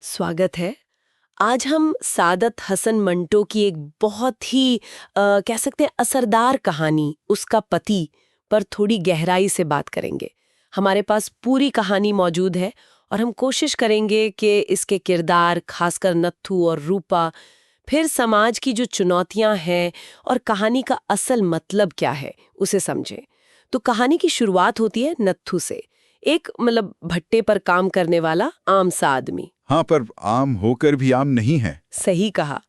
स्वागत है। आज हम सादत हसन मंटो की एक बहुत ही कह सकते हैं असरदार कहानी उसका पति पर थोड़ी गहराई से बात करेंगे। हमारे पास पूरी कहानी मौजूद है और हम कोशिश करेंगे कि इसके किरदार, खासकर नत्थू और रूपा, फिर समाज की जो चुनौतियां हैं और कहानी का असल मतलब क्या है उसे समझें। तो कहानी की शुरुआत होती है नत्थू से, एक भट्टे पर काम करने वाला आम सा आदमी। हाँ, पर आम होकर भी आम नहीं है। सही कहा।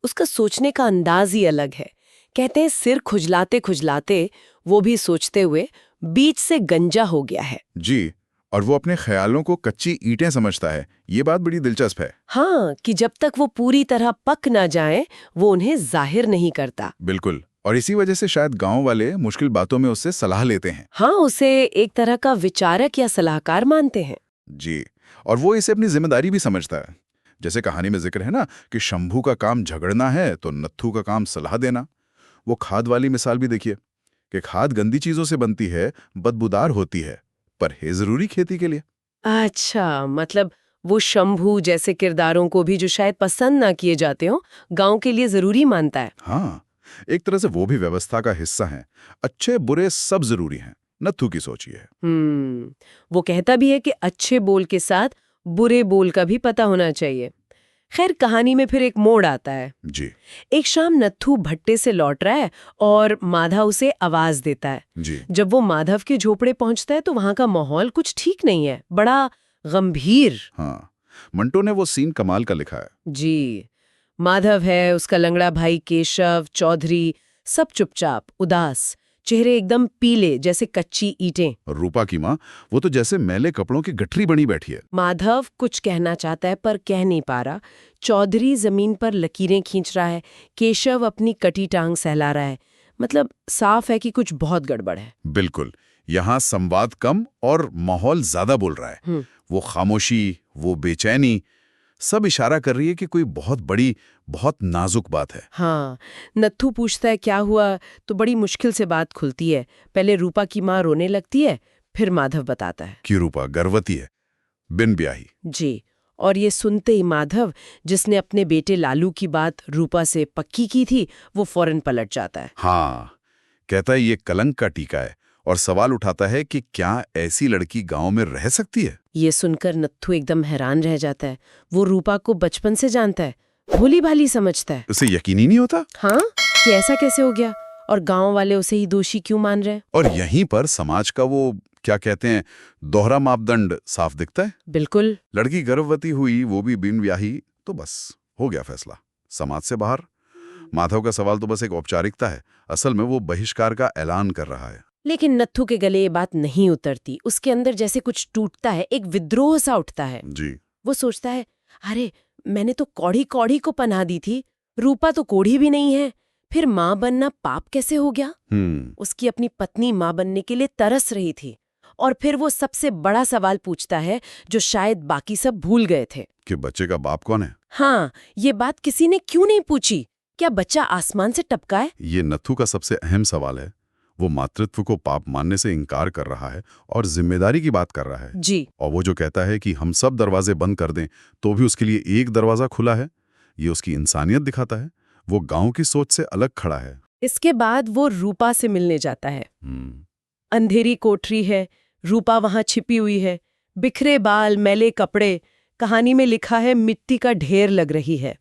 उसका सोचने का अंदाज ही अलग है। कहते हैं सिर खुजलाते खुजलाते वो भी सोचते हुए बीच से गंजा हो गया है। जी, और वो अपने ख्यालों को कच्ची ईंटें समझता है। ये बात बड़ी दिलचस्प है। हाँ, कि जब तक वो पूरी तरह पक ना जाए वो उन्हें जाहिर नहीं करता। बिल्कुल, और इसी वजह से शायद गांव वाले मुश्किल बातों में उससे सलाह लेते हैं। हाँ, उसे एक तरह का विचारक या सलाहकार मानते हैं। जी, और वो इसे अपनी जिम्मेदारी भी समझता है। जैसे कहानी में जिक्र है ना कि शंभू का काम झगड़ना है तो नत्थू का काम सलाह देना। वो खाद वाली मिसाल भी देखिए कि खाद गंदी चीजों से बनती है, बदबूदार होती है, पर है जरूरी खेती के लिए। अच्छा, वो शंभू जैसे किरदारों को भी, जो शायद पसंद ना किए जाते हो, गांव के लिए जरूरी मानता है। हाँ, एक तरह से वो भी व्यवस्था का हिस्सा हैं। अच्छे बुरे सब जरूरी हैं, नत्थू की सोचिए। वो कहता भी है कि अच्छे बोल के साथ बुरे बोल का भी पता होना चाहिए। खैर, कहानी में फिर एक मोड़ आता है। जी। एक शाम नत्थू भट्टे से लौट रहा है और माधव उसे आवाज देता है। जी। जब वो माधव के झोपड़े पहुंचता है तो वहां का माहौल कुछ ठीक नहीं है, बड़ा गंभीर। हाँ, मंटो ने वो सीन कमाल का लिखा है। जी, माधव है, उसका लंगड़ा भाई केशव चौधरी, सब चुपचाप, उदास, चेहरे एकदम पीले जैसे कच्ची ईंटें। और रूपा की माँ, वो तो जैसे मैले कपड़ों की गठरी बनी बैठी है। माधव कुछ कहना चाहता है पर कह नहीं पा रहा। चौधरी जमीन पर लकीरें खींच रहा है, केशव अपनी कटी टांग सहला रहा है। साफ है कि कुछ बहुत गड़बड़ है। बिल्कुल, यहाँ संवाद कम और माहौल ज्यादा बोल रहा है। वो खामोशी, वो बेचैनी, सब इशारा कर रही है कि कोई बहुत बड़ी, बहुत नाजुक बात है। हाँ, नत्थू पूछता है क्या हुआ, तो बड़ी मुश्किल से बात खुलती है। पहले रूपा की माँ रोने लगती है, फिर माधव बताता है कि रूपा गर्भवती है, बिन ब्याही। जी। और ये सुनते ही माधव, जिसने अपने बेटे लालू की बात रूपा से पक्की की थी, वो फौरन पलट जाता है। हाँ, कहता है ये कलंक का टीका है, और सवाल उठाता है कि क्या ऐसी लड़की गांव में रह सकती है। ये सुनकर नत्थू एकदम हैरान रह जाता है। वो रूपा को बचपन से जानता है, भोली भाली समझता है। उसे यकीन ही नहीं होता। हाँ, कि ऐसा कैसे हो गया, और गांव वाले उसे ही दोषी क्यों मान रहे हैं। और यहीं पर समाज का वो क्या कहते हैं, दोहरा मापदंड साफ दिखता है। बिल्कुल। लड़की गर्भवती हुई, वो भी बिन ब्याही, तो बस हो गया फैसला, समाज से बाहर। माधव का सवाल तो बस एक औपचारिकता है, असल में वो बहिष्कार का ऐलान कर रहा है। लेकिन नत्थू के गले ये बात नहीं उतरती। उसके अंदर जैसे कुछ टूटता है, एक विद्रोह सा उठता है। जी। वो सोचता है, अरे मैंने तो कौड़ी कौड़ी को पनाह दी थी, रूपा तो कोढ़ी भी नहीं है, फिर माँ बनना पाप कैसे हो गया। उसकी अपनी पत्नी माँ बनने के लिए तरस रही थी। और फिर वो सबसे बड़ा सवाल पूछता है, जो शायद बाकी सब भूल गए थे, कि बच्चे का बाप कौन है। हाँ, ये बात किसी ने क्यों नहीं पूछी। क्या बच्चा आसमान से टपका है? ये नत्थू का सबसे अहम सवाल है। वो मातृत्व को पाप मानने से इनकार कर रहा है और जिम्मेदारी की बात कर रहा है। जी। और वो जो कहता है कि हम सब दरवाजे बंद कर दें तो भी उसके लिए एक दरवाजा खुला है, ये उसकी इंसानियत दिखाता है। वो गांव की सोच से अलग खड़ा है। इसके बाद वो रूपा से मिलने जाता है। अंधेरी कोठरी है, रूपा वहां छिपी हुई है, बिखरे बाल, मैले कपड़े, कहानी में लिखा है मिट्टी का ढेर लग रही है।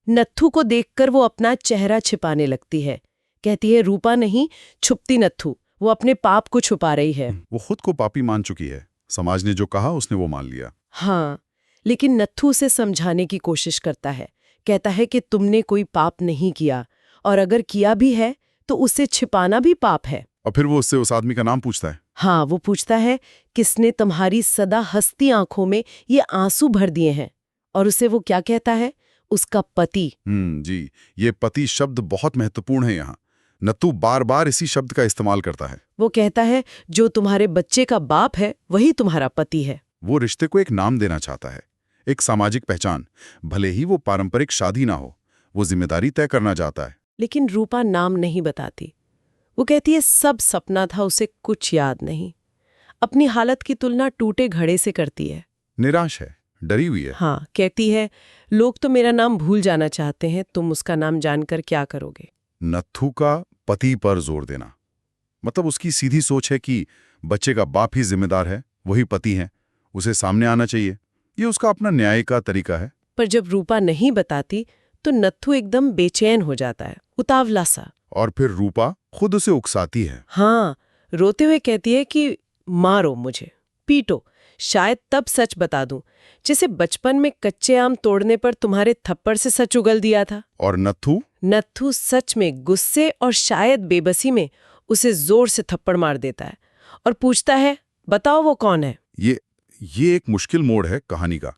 नत्थू को देखकर वो अपना चेहरा छिपाने लगती है। कहती है रूपा नहीं, छुपती नत्थू, वो अपने पाप को छुपा रही है। वो खुद को पापी मान चुकी है, समाज ने जो कहा उसने वो मान लिया। हाँ, लेकिन नत्थू उसे समझाने की कोशिश करता है। कहता है कि तुमने कोई पाप नहीं किया, और अगर किया भी है तो उसे छिपाना भी पाप है। और फिर वो उससे उस आदमी का नाम पूछता है। हाँ, वो पूछता है किसने तुम्हारी सदा हंसती आंखों में ये आंसू भर दिए हैं। और उसे वो क्या कहता है, उसका पति। जी, ये पति शब्द बहुत महत्वपूर्ण है यहाँ। नत्थू बार बार इसी शब्द का इस्तेमाल करता है। वो कहता है जो तुम्हारे बच्चे का बाप है वही तुम्हारा पति है। वो रिश्ते को एक नाम देना चाहता है, एक सामाजिक पहचान, भले ही वो पारंपरिक शादी ना हो। वो जिम्मेदारी तय करना चाहता है। लेकिन रूपा नाम नहीं बताती। वो कहती है सब सपना था, उसे कुछ याद नहीं। अपनी हालत की तुलना टूटे घड़े से करती है। निराश है, डरी हुई है। हाँ, कहती है लोग तो मेरा नाम भूल जाना चाहते हैं, तुम उसका नाम जानकर क्या करोगे। नत्थू का पति पर जोर देना, मतलब उसकी सीधी सोच है कि बच्चे का बाप ही जिम्मेदार है, वही पति है, उसे सामने आना चाहिए। ये उसका अपना न्याय का तरीका है। पर जब रूपा नहीं बताती तो नत्थू एकदम बेचैन हो जाता है, उतावला सा। और फिर रूपा खुद उसे उकसाती है। हाँ, रोते हुए कहती है कि मारो मुझे, पीटो, शायद तब सच बता दूं, जैसे बचपन में कच्चे आम तोड़ने पर तुम्हारे थप्पड़ से सच उगल दिया था। और नत्थू सच में गुस्से और शायद बेबसी में उसे जोर से थप्पड़ मार देता है और पूछता है, बताओ वो कौन है। ये एक मुश्किल मोड़ है कहानी का।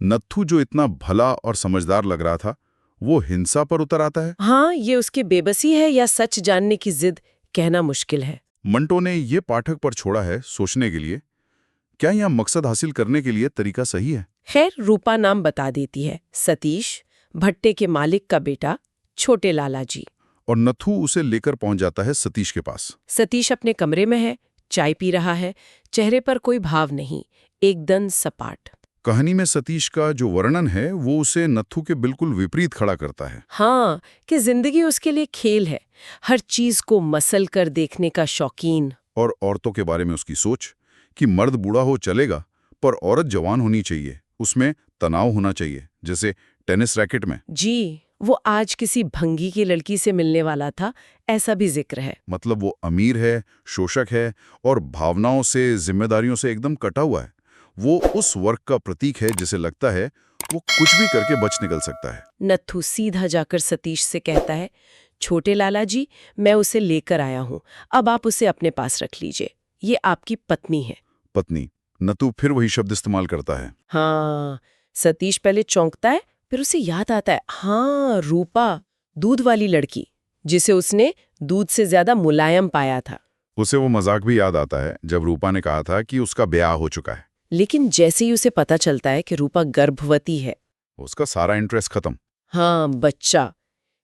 नत्थू जो इतना भला और समझदार लग रहा था, वो हिंसा पर उतर आता है। हाँ, ये उसकी बेबसी है या सच जानने की जिद, कहना मुश्किल है। मंटो ने ये पाठक पर छोड़ा है सोचने के लिए, क्या यह मकसद हासिल करने के लिए तरीका सही है? खैर, रूपा नाम बता देती है, सतीश, भट्टे के मालिक का बेटा, छोटे लाला जी। और नत्थू उसे लेकर पहुंच जाता है सतीश के पास। सतीश अपने कमरे में है, चाय पी रहा है, चेहरे पर कोई भाव नहीं, एकदम सपाट। कहानी में सतीश का जो वर्णन है वो उसे नत्थू के बिल्कुल विपरीत खड़ा करता है। हाँ, कि जिंदगी उसके लिए खेल है, हर चीज को मसल कर देखने का शौकीन। और औरतों के बारे में उसकी सोच कि मर्द बूढ़ा हो चलेगा, पर औरत जवान होनी चाहिए, उसमें तनाव होना चाहिए, जैसे टेनिस रैकेट में। जी, वो आज किसी भंगी की लड़की से मिलने वाला था, ऐसा भी जिक्र है। मतलब वो अमीर है, शोषक है और भावनाओं से, जिम्मेदारियों से एकदम कटा हुआ है। वो उस वर्ग का प्रतीक है जिसे लगता है वो कुछ भी करके बच निकल सकता है। नत्थू सीधा जाकर सतीश से कहता है, छोटे लाला जी, मैं उसे लेकर आया हूँ, अब आप उसे अपने पास रख लीजिए, ये आपकी पत्नी है। पत्नी? नत्थू फिर वही शब्द इस्तेमाल करता है। हाँ, सतीश पहले चौंकता है, फिर उसे याद आता है, हाँ, रूपा, दूध वाली लड़की, जिसे उसने दूध से ज्यादा मुलायम पाया था। उसे वो मजाक भी याद आता है जब रूपा ने कहा था कि उसका ब्याह हो चुका है। लेकिन जैसे ही उसे पता चलता है कि रूपा गर्भवती है, उसका सारा इंटरेस्ट खत्म। हाँ, बच्चा,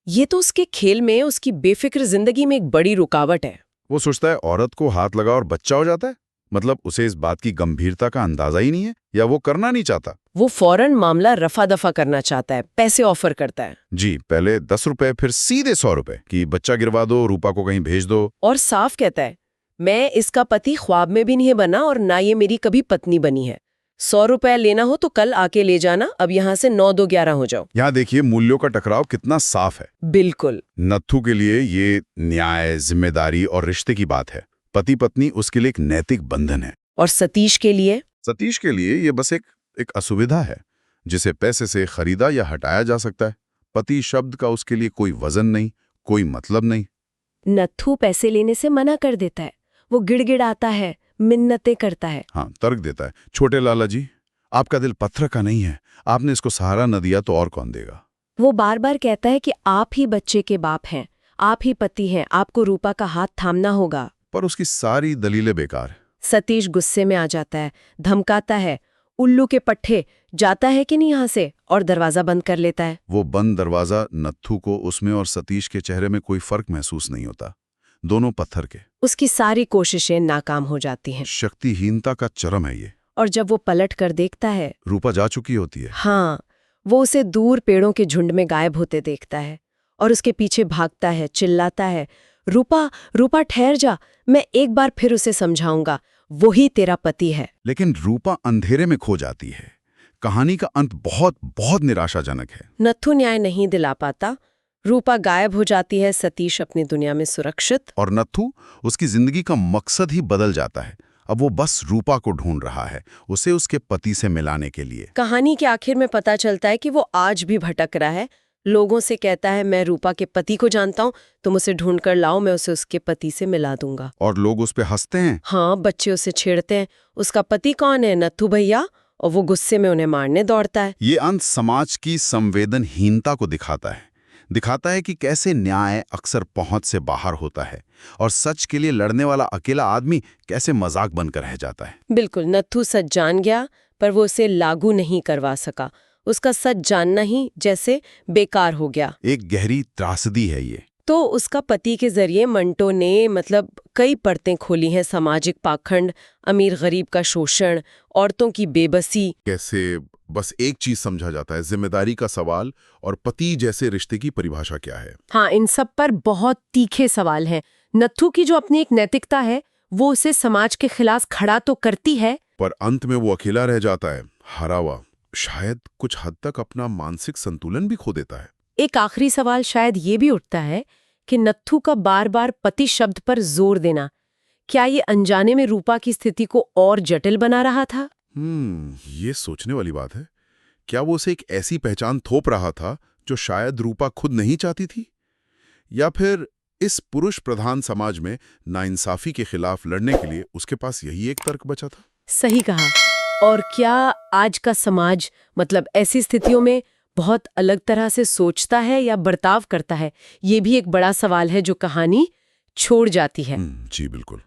ये तो उसके खेल में, उसकी बेफिक्र जिंदगी में एक बड़ी रुकावट है। वो सोचता है औरत को हाथ लगा और बच्चा हो जाता है। मतलब उसे इस बात की गंभीरता का अंदाजा ही नहीं है, या वो करना नहीं चाहता। वो फौरन मामला रफा दफा करना चाहता है, पैसे ऑफर करता है। जी, पहले 10 रुपए, फिर सीधे 100 रुपए कि बच्चा गिरवा दो, रूपा को कहीं भेज दो। और साफ कहता है, मैं इसका पति ख्वाब में भी नहीं बना और ना ये मेरी कभी पत्नी बनी है। 100 रुपए लेना हो तो कल आके ले जाना, अब यहाँ से 9-2-11 हो जाओ। यहाँ देखिए मूल्यों का टकराव कितना साफ है। बिल्कुल। नत्थू के लिए ये न्याय, जिम्मेदारी और रिश्ते की बात है। पति पत्नी उसके लिए एक नैतिक बंधन है। और सतीश के लिए ये बस एक असुविधा है जिसे पैसे से खरीदा या हटाया जा सकता है। पति शब्द का उसके लिए कोई वजन नहीं, कोई मतलब नहीं। नत्थू पैसे लेने से मना कर देता है, वो गिड़गिड़ाता है, मिन्नतें करता है। हाँ, तर्क देता है, छोटे लाला जी, आपका दिल पत्थर का नहीं है, आपने इसको सहारा न दिया तो और कौन देगा। वो बार बार कहता है कि आप ही बच्चे के बाप हैं, आप ही पति हैं, आपको रूपा का हाथ थामना होगा। पर उसकी सारी दलीलें बेकार। सतीश गुस्से में आ जाता है, धमकाता है, उल्लू के पट्टे, जाता है कि नहीं यहाँ से, और दरवाजा बंद कर लेता है। वो बंद दरवाजा, नत्थू को उसमें और सतीश के चेहरे में कोई फर्क महसूस नहीं होता, दोनों पत्थर के। उसकी सारी कोशिशें नाकाम हो जाती हैं। शक्तिहीनता का चरम है ये। और जब वो पलट कर देखता है, रूपा जा चुकी होती है। हाँ, वो उसे दूर पेड़ों के झुंड में गायब होते देखता है और उसके पीछे भागता है, चिल्लाता है, रूपा, रूपा ठहर जा, मैं एक बार फिर उसे समझाऊंगा, वही तेरा पति है। लेकिन रूपा अंधेरे में खो जाती है। कहानी का अंत बहुत बहुत निराशाजनक है। नत्थू न्याय नहीं दिला पाता, रूपा गायब हो जाती है, सतीश अपनी दुनिया में सुरक्षित। और नत्थू, उसकी जिंदगी का मकसद ही बदल जाता है। अब वो बस रूपा को ढूंढ रहा है, उसे उसके पति से मिलाने के लिए। कहानी के आखिर में पता चलता है कि वो आज भी भटक रहा है, लोगों से कहता है, मैं रूपा के पति को जानता हूँ, तुम उसे ढूंढ कर लाओ, मैं उसे उसके पति से मिला दूंगा। और लोग उस पे हंसते हैं। हाँ, बच्चे उसे छेड़ते हैं, उसका पति कौन है, नत्थू भैया, और वो गुस्से में उन्हें मारने दौड़ता है। ये अंत समाज की संवेदनहीनता को दिखाता है कि कैसे न्याय अक्सर पहुंच से बाहर होता है और सच के लिए लड़ने वाला अकेला आदमी कैसे मजाक बनकर रह जाता है। बिल्कुल, नत्थू सच जान गया, पर वो उसे लागू नहीं करवा सका। उसका सच जानना ही जैसे बेकार हो गया। एक गहरी त्रासदी है ये। तो उसका पति के जरिए मंटो ने कई परतें खोली हैं, सामाजिक पाखंड, अमीर गरीब का शोषण, औरतों की बेबसी। कैसे बस एक चीज समझा जाता है, जिम्मेदारी का सवाल और पति जैसे रिश्ते की परिभाषा क्या है। हाँ, इन सब पर बहुत तीखे सवाल हैं। नत्थू की जो अपनी एक नैतिकता है वो उसे समाज के खिलाफ खड़ा तो करती है, पर अंत में वो अकेला रह जाता है, हारा हुआ, शायद कुछ हद तक अपना मानसिक संतुलन भी खो देता है। एक आखिरी सवाल शायद ये भी उठता है कि नत्थू का बार बार पति शब्द पर जोर देना, क्या ये अनजाने में रूपा की स्थिति को और जटिल बना रहा था? ये सोचने वाली बात है। क्या वो उसे एक ऐसी पहचान थोप रहा था जो शायद रूपा खुद नहीं चाहती थी? या फिर इस पुरुष प्रधान समाज में नाइंसाफी के खिलाफ लड़ने के लिए उसके पास यही एक तर्क बचा था? सही कहा। और क्या आज का समाज मतलब ऐसी स्थितियों में बहुत अलग तरह से सोचता है या बर्ताव करता है? ये भी एक बड़ा सवाल है जो कहानी छोड़ जाती है। जी बिल्कुल।